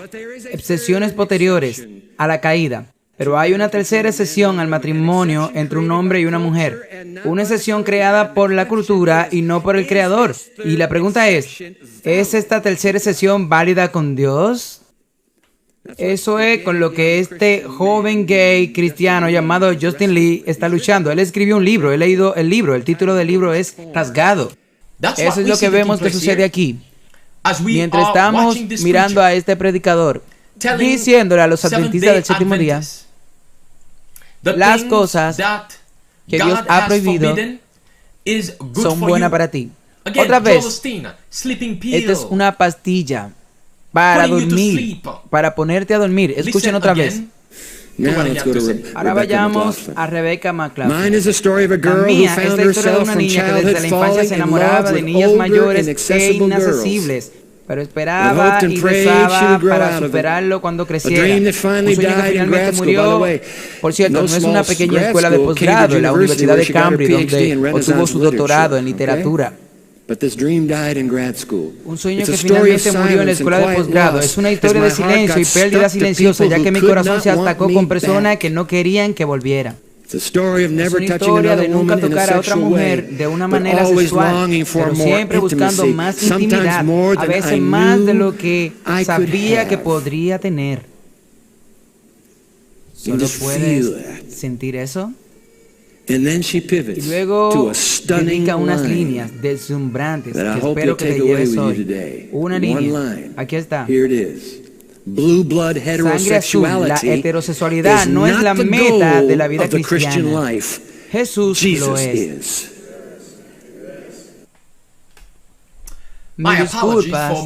Excepciones posteriores a la caída. Pero hay una tercera excepción al matrimonio entre un hombre y una mujer. Una excepción creada por la cultura y no por el Creador. Y la pregunta ¿es esta tercera excepción válida con Dios? Eso es con lo que este joven gay cristiano llamado Justin Lee está luchando. Él escribió un libro, he leído el libro, el título del libro es Rasgado. Eso es lo que vemos que sucede aquí. Mientras estamos mirando a este predicador, diciéndole a los adventistas del séptimo día las cosas que Dios ha prohibido son buenas para ti. Otra vez, esta es una pastilla para dormir, para ponerte a dormir. Escuchen otra vez. Ahora vayamos a Rebecca McLaughlin. La mía es la historia de una niña que desde la infancia se enamoraba de niñas mayores e inaccesibles, pero esperaba y rezaba para superarlo cuando creciera. Un sueño que finalmente murió. Por cierto, no es una pequeña escuela de posgrado en la Universidad de Cambridge donde obtuvo su doctorado en literatura. Un sueño que finalmente murió en la escuela de posgrado. Es una historia de silencio y pérdida silenciosa, ya que mi corazón se atacó con personas que no querían que volviera. Es una historia de nunca tocar a otra mujer de una manera sexual, pero siempre buscando más intimidad, a veces más de lo que sabía que podría tener. ¿Solo puedes sentir eso? Y luego dedica unas líneas deslumbrantes que espero que te lleves hoy. Una línea. Aquí está. Sangre azul. La heterosexualidad no es la meta de la vida cristiana. Jesús lo es. Me disculpas.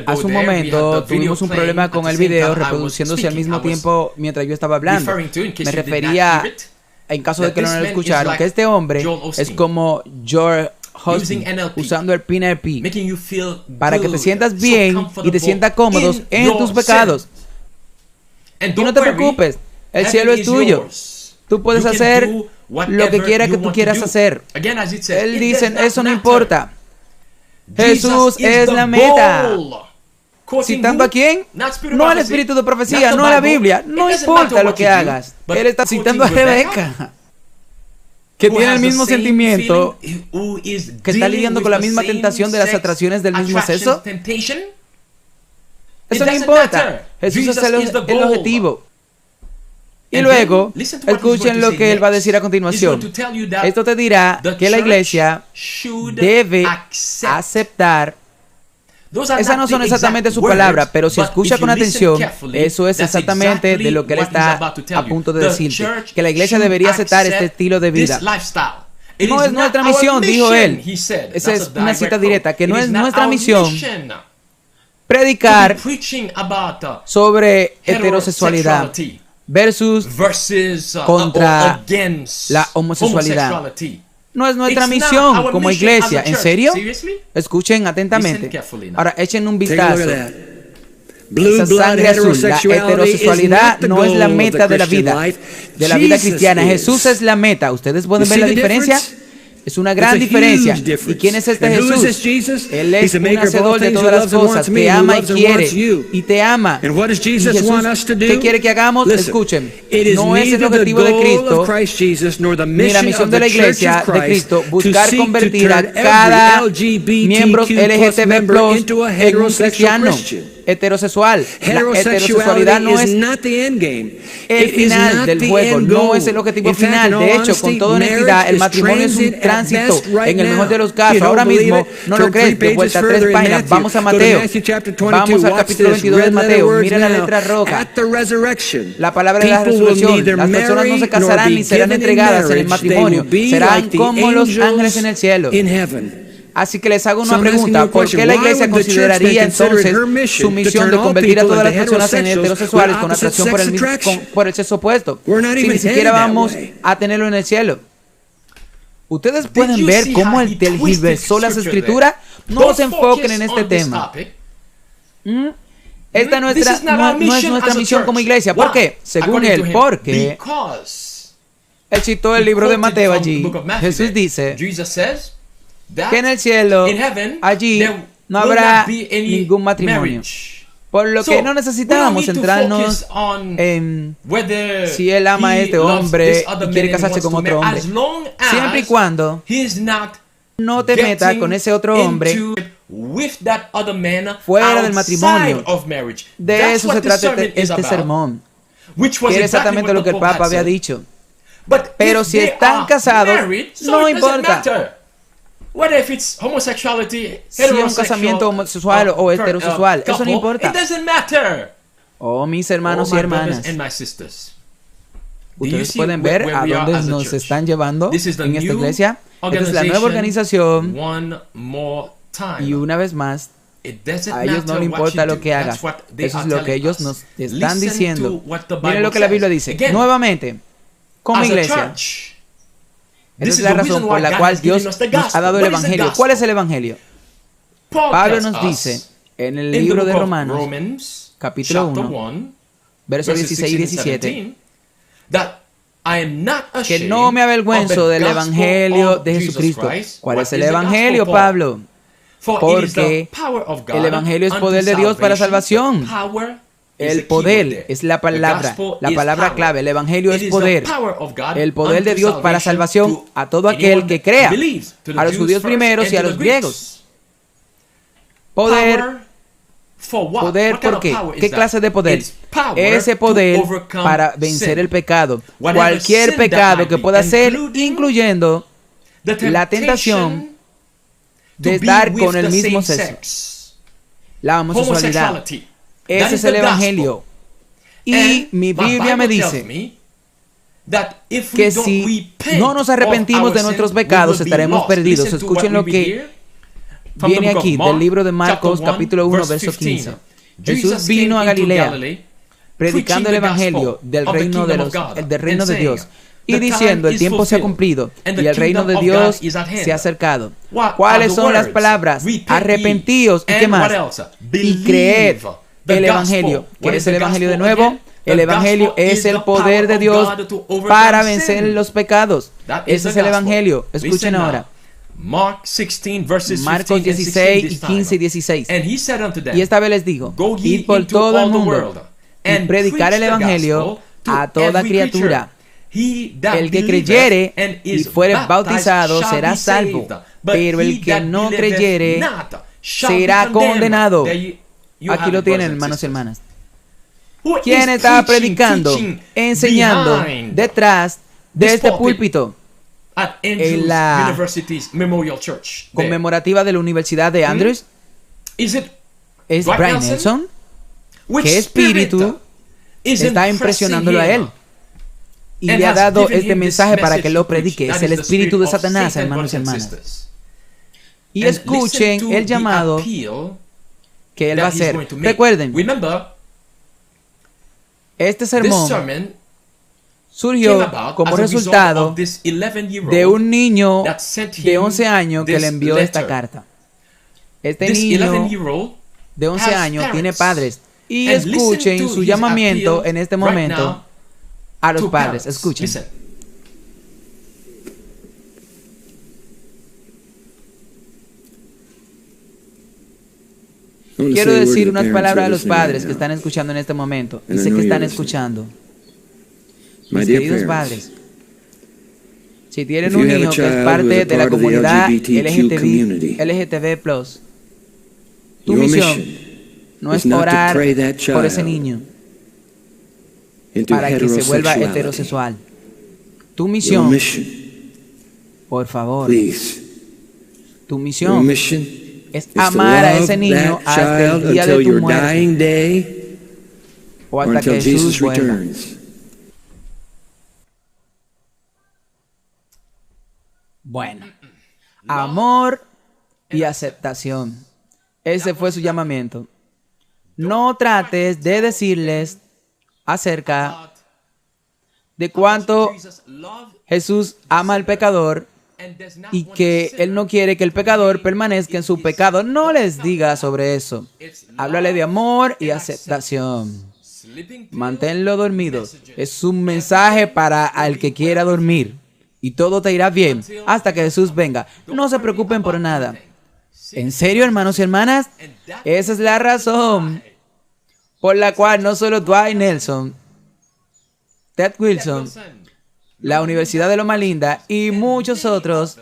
Hace un momento tuvimos un problema con el video reproduciéndose al mismo tiempo mientras yo estaba hablando. Me refería, en caso de que no lo escucharon, que este hombre es como George Austin usando el PNP para que te sientas bien y te sientas cómodo en tus pecados. Y no te preocupes, el cielo es tuyo. Tú puedes hacer lo que quiera que tú quieras hacer. Él dice, eso no importa. Jesús es la meta. ¿Citando a quién? No al espíritu de profecía, no a la Biblia. No importa lo que hagas. Él está citando a Rebeca, que tiene el mismo sentimiento, que está lidiando con la misma tentación de las atracciones del mismo sexo. Eso no importa. Jesús es el objetivo. Y luego, escuchen lo que él va a decir a continuación. Esto te dirá que la iglesia debe aceptar. Esas no son exactamente sus palabras, pero si escucha con atención, eso es exactamente de lo que él está a punto de decirte. Que la iglesia debería aceptar este estilo de vida. No es nuestra misión, dijo él. Esa es una cita directa, que no es nuestra misión predicar sobre heterosexualidad versus contra la homosexualidad. No es nuestra misión como iglesia. ¿En serio? Escuchen atentamente. Ahora echen un vistazo. Esa sangre azul, la heterosexualidad no es la meta de la vida cristiana. Jesús es la meta. ¿Ustedes pueden ver la diferencia? Es una gran diferencia. ¿Y quién es este Jesús? Él es un hacedor de todas las cosas, te ama y quiere, y te ama. ¿Y Jesús qué quiere que hagamos? Escuchen, no es el objetivo de Cristo, ni la misión de la iglesia de Cristo, buscar convertir a cada miembro LGTB+ en un cristiano heterosexual. La heterosexualidad no es el final del juego, no es el objetivo final. De hecho, con toda honestidad, el matrimonio es un tránsito en el mejor de los casos. Ahora mismo, no lo crees, de vuelta a 3 páginas, vamos a Mateo, vamos al capítulo 22 de Mateo, mira la letra roja, la palabra de la resurrección. Las personas no se casarán ni serán entregadas en el matrimonio, serán como los ángeles en el cielo. Así que les hago una pregunta: ¿por qué la iglesia consideraría entonces su misión de convertir a todas las personas en heterosexuales con atracción por el sexo opuesto, si ni siquiera vamos a tenerlo en el cielo? Ustedes pueden ver cómo él tergiversó las escrituras. No se enfoquen en este tema. Esta no es nuestra misión como iglesia. ¿Por qué? Según él, porque él citó el libro de Mateo allí. Jesús dice que en el cielo, allí no habrá ningún matrimonio. Por lo que no necesitábamos centrarnos en si él ama a este hombre y quiere casarse con otro hombre. Siempre y cuando no te metas con ese otro hombre fuera del matrimonio. De eso se trata este sermón, que era exactamente lo que el Papa había dicho. Pero si están casados, no importa si es un casamiento homosexual o heterosexual, eso no importa. Oh, mis hermanos y hermanas, ustedes pueden ver a dónde nos están llevando en esta iglesia. Esta es la nueva organización. Y una vez más, a ellos no les importa lo que hagas. Eso es lo que ellos nos están diciendo. Miren lo que la Biblia dice. Nuevamente, como iglesia, esa es la razón por la cual Dios nos ha dado el Evangelio. ¿Cuál es el Evangelio? Pablo nos dice en el libro de Romanos, capítulo 1, versos 16 y 17, que no me avergüenzo del Evangelio de Jesucristo. ¿Cuál es el Evangelio, Pablo? Porque el Evangelio es poder de Dios para salvación. El poder es la palabra clave. El Evangelio es poder. El poder de Dios para salvación a todo aquel que crea. A los judíos primeros y a los griegos. Poder. ¿Poder por qué? ¿Qué clase de poder? Ese poder para vencer el pecado. Cualquier pecado que pueda ser, incluyendo la tentación de estar con el mismo sexo. La homosexualidad. Ese es el Evangelio. Y mi Biblia me dice que si no nos arrepentimos de nuestros pecados, estaremos perdidos. Escuchen lo que viene aquí del libro de Marcos, capítulo 1, verso 15. Jesús vino a Galilea predicando el Evangelio del reino de Dios y diciendo: el tiempo se ha cumplido y el reino de Dios se ha acercado. ¿Cuáles son las palabras? Arrepentíos y qué más, y creed el Evangelio. ¿Qué es el Evangelio de nuevo? El Evangelio es el poder de Dios para vencer los pecados. Ese es el Evangelio. Escuchen ahora. Marcos 16 y 15 y 16. Y esta vez les digo: id por todo el mundo y predicar el Evangelio a toda criatura. El que creyere y fuere bautizado será salvo, pero el que no creyere será condenado. Aquí lo tienen, hermanos y hermanas. ¿Quién está predicando, enseñando detrás de este púlpito? En la conmemorativa de la Universidad de Andrews. ¿Es Brian Nelson? ¿Qué espíritu está impresionándolo a él? Y le ha dado este mensaje para que lo predique. Es el espíritu de Satanás, hermanos y hermanas. Y escuchen el llamado que él va a hacer. Recuerden, este sermón surgió como resultado de un niño de 11 años que le envió esta carta. Este niño de 11 años tiene padres. Y escuchen su llamamiento en este momento a los padres. Escuchen. Quiero decir unas palabras a los padres que están escuchando en este momento. Y sé que están escuchando. Mis queridos padres, si tienen un hijo que es parte de la comunidad LGTB+, tu misión no es orar por ese niño para que se vuelva heterosexual. Tu misión, por favor, tu misión es amar a ese niño hasta el día de tu muerte o hasta que Jesús vuelva. Bueno, amor y aceptación. Ese fue su llamamiento. No trates de decirles acerca de cuánto Jesús ama al pecador y que Él no quiere que el pecador permanezca en su pecado. No les diga sobre eso. Háblale de amor y aceptación. Manténlo dormido. Es un mensaje para el que quiera dormir. Y todo te irá bien hasta que Jesús venga. No se preocupen por nada. ¿En serio, hermanos y hermanas? Esa es la razón por la cual no solo Dwight Nelson, Ted Wilson, la Universidad de Loma Linda y muchos otros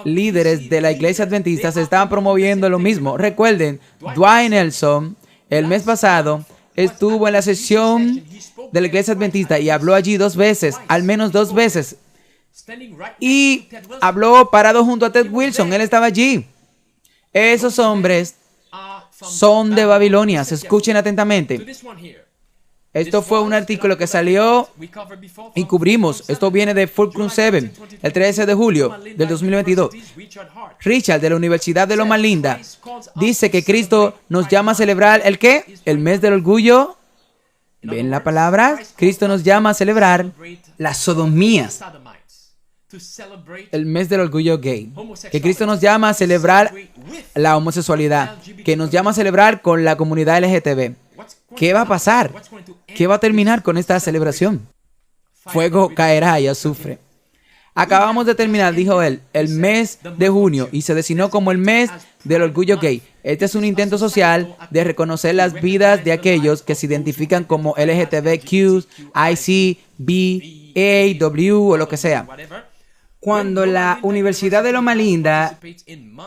líderes de la Iglesia Adventista se estaban promoviendo lo mismo. Recuerden, Dwight Nelson el mes pasado estuvo en la sesión de la Iglesia Adventista y habló allí 2 veces, al menos 2 veces. Y habló parado junto a Ted Wilson. Él estaba allí. Esos hombres son de Babilonia. Escuchen atentamente. Esto fue un artículo que salió y cubrimos. Esto viene de Fulcrum 7, el 13 de julio del 2022. Richard, de la Universidad de Loma Linda, dice que Cristo nos llama a celebrar ¿el qué? El mes del orgullo. ¿Ven la palabra? Cristo nos llama a celebrar las sodomías. El mes del orgullo gay. Que Cristo nos llama a celebrar la homosexualidad. Que nos llama a celebrar con la comunidad LGTB. ¿Qué va a pasar? ¿Qué va a terminar con esta celebración? Fuego caerá y azufre. Acabamos de terminar, dijo él, el mes de junio y se designó como el mes del orgullo gay. Este es un intento social de reconocer las vidas de aquellos que se identifican como LGTBQ, IC, B, A, W o lo que sea. Cuando la Universidad de Loma Linda,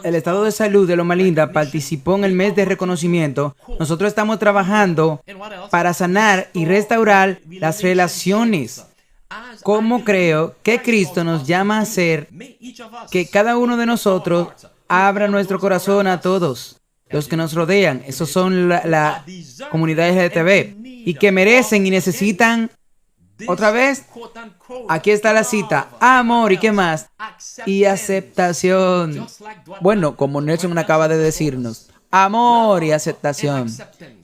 el Estado de Salud de Loma Linda participó en el mes de reconocimiento, nosotros estamos trabajando para sanar y restaurar las relaciones. ¿Cómo creo que Cristo nos llama a hacer que cada uno de nosotros abra nuestro corazón a todos los que nos rodean? Esos son la comunidad LGTB y que merecen y necesitan. Otra vez, aquí está la cita, amor y qué más, y aceptación. Bueno, como Nelson acaba de decirnos, amor y aceptación.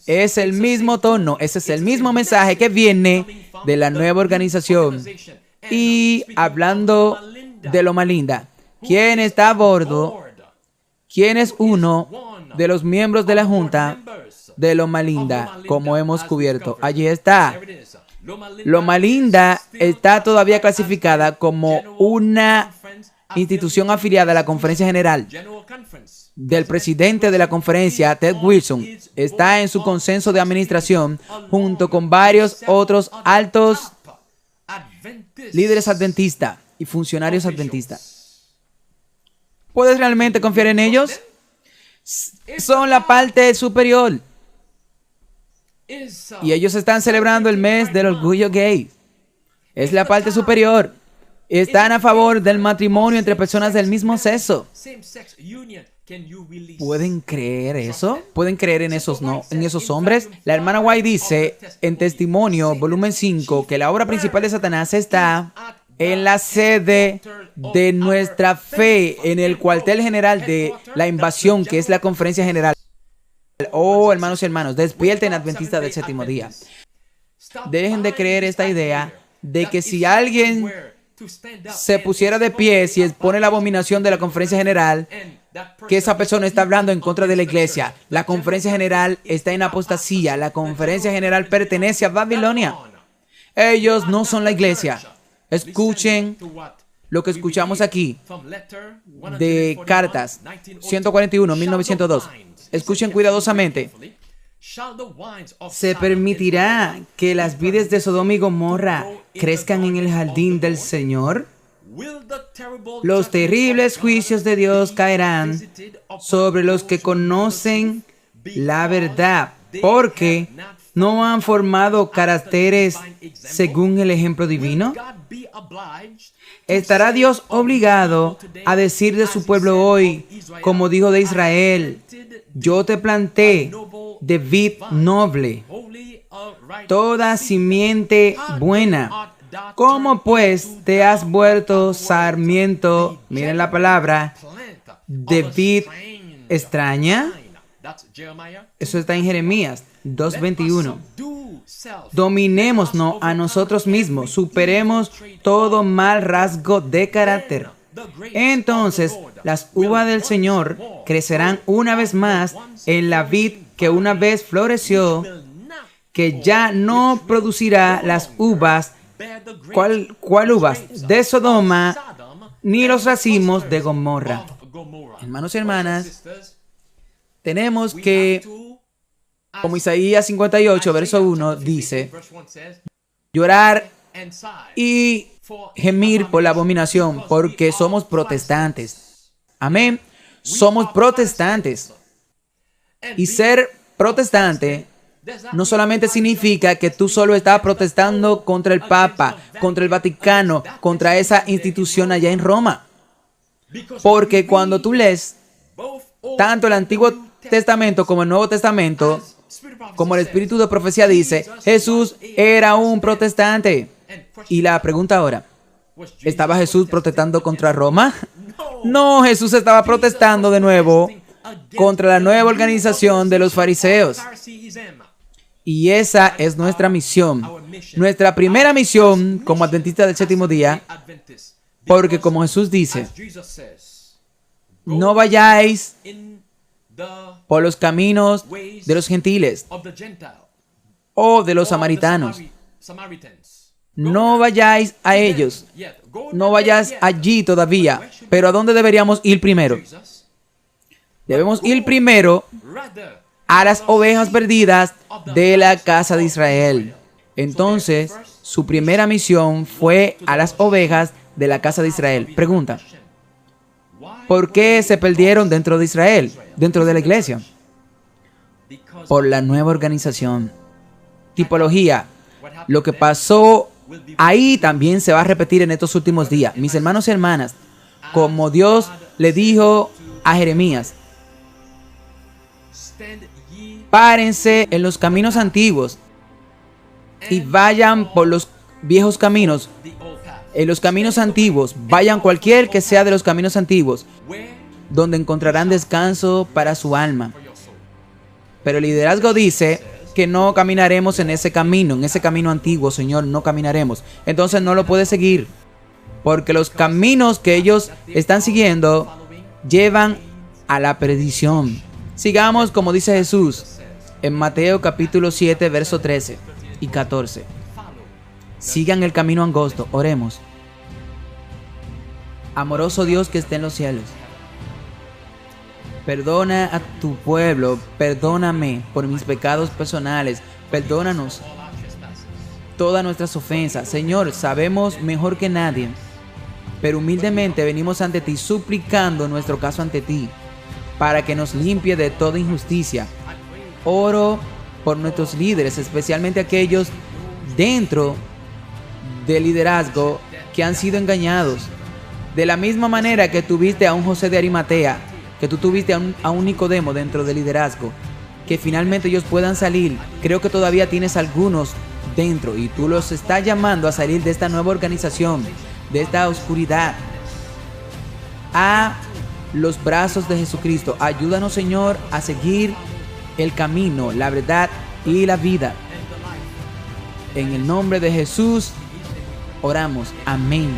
Es el mismo tono, ese es el mismo mensaje que viene de la nueva organización. Y hablando de Loma Linda, ¿quién está a bordo? ¿Quién es uno de los miembros de la Junta de Loma Linda? Como hemos cubierto, allí está. Loma Linda está todavía clasificada como una institución afiliada a la Conferencia General del presidente de la conferencia, Ted Wilson. Está en su consenso de administración junto con varios otros altos líderes adventistas y funcionarios adventistas. ¿Puedes realmente confiar en ellos? Son la parte superior. Y ellos están celebrando el mes del orgullo gay. Es la parte superior. Están a favor del matrimonio entre personas del mismo sexo. ¿Pueden creer eso? ¿Pueden creer en esos hombres? La hermana White dice en Testimonio, volumen 5, que la obra principal de Satanás está en la sede de nuestra fe, en el cuartel general de la invasión, que es la conferencia general. Oh, hermanos y hermanas, despierten adventistas del séptimo día. Dejen de creer esta idea de que si alguien se pusiera de pie y expone la abominación de la conferencia general, que esa persona está hablando en contra de la iglesia. La conferencia general está en apostasía. La conferencia general pertenece a Babilonia. Ellos no son la iglesia. Escuchen lo que escuchamos aquí de Cartas 141, 1902. Escuchen cuidadosamente. ¿Se permitirá que las vides de Sodoma y Gomorra crezcan en el jardín del Señor? Los terribles juicios de Dios caerán sobre los que conocen la verdad, porque no han formado caracteres según el ejemplo divino. ¿Estará Dios obligado a decir de su pueblo hoy, como dijo de Israel: yo te planté de vid noble, toda simiente buena? ¿Cómo pues te has vuelto sarmiento, miren la palabra, de vid extraña? Eso está en Jeremías 2:21. Dominémonos a nosotros mismos, superemos todo mal rasgo de carácter. Entonces las uvas del Señor crecerán una vez más en la vid que una vez floreció, que ya no producirá las uvas. ¿Cuál uvas? De Sodoma, ni los racimos de Gomorra. Hermanos y hermanas, tenemos que, como Isaías 58, verso 1 dice, llorar y gemir por la abominación, porque somos protestantes. Amén. Somos protestantes. Y ser protestante no solamente significa que tú solo estás protestando contra el Papa, contra el Vaticano, contra esa institución allá en Roma. Porque cuando tú lees tanto el Antiguo Testamento como el Nuevo Testamento, como el Espíritu de Profecía dice, Jesús era un protestante. Y la pregunta ahora, ¿estaba Jesús protestando contra Roma? No, Jesús estaba protestando de nuevo contra la nueva organización de los fariseos. Y esa es nuestra misión. Nuestra primera misión como adventistas del séptimo día, porque como Jesús dice, no vayáis por los caminos de los gentiles o de los samaritanos. No vayáis a ellos. No vayáis allí todavía. Pero ¿a dónde deberíamos ir primero? Debemos ir primero a las ovejas perdidas de la casa de Israel. Entonces, su primera misión fue a las ovejas de la casa de Israel. Pregunta: ¿por qué se perdieron dentro de Israel, dentro de la iglesia? Por la nueva organización. Tipología. Lo que pasó ahí también se va a repetir en estos últimos días. Mis hermanos y hermanas, como Dios le dijo a Jeremías, párense en los caminos antiguos y vayan por los viejos caminos. En los caminos antiguos, vayan cualquier que sea de los caminos antiguos, donde encontrarán descanso para su alma. Pero el liderazgo dice que no caminaremos en ese camino antiguo, Señor, no caminaremos. Entonces no lo puede seguir, porque los caminos que ellos están siguiendo llevan a la perdición. Sigamos como dice Jesús en Mateo capítulo 7, verso 13 y 14. Sigan el camino angosto. Oremos. Amoroso Dios que está en los cielos, perdona a tu pueblo, perdóname por mis pecados personales, perdónanos todas nuestras ofensas. Señor, sabemos mejor que nadie, pero humildemente venimos ante ti suplicando nuestro caso ante ti, para que nos limpie de toda injusticia. Oro por nuestros líderes, especialmente aquellos dentro del liderazgo que han sido engañados. De la misma manera que tuviste a un José de Arimatea, que tú tuviste a un Nicodemo dentro del liderazgo, que finalmente ellos puedan salir. Creo que todavía tienes algunos dentro y tú los estás llamando a salir de esta nueva organización, de esta oscuridad, a los brazos de Jesucristo. Ayúdanos, Señor, a seguir el camino, la verdad y la vida. En el nombre de Jesús oramos. Amén.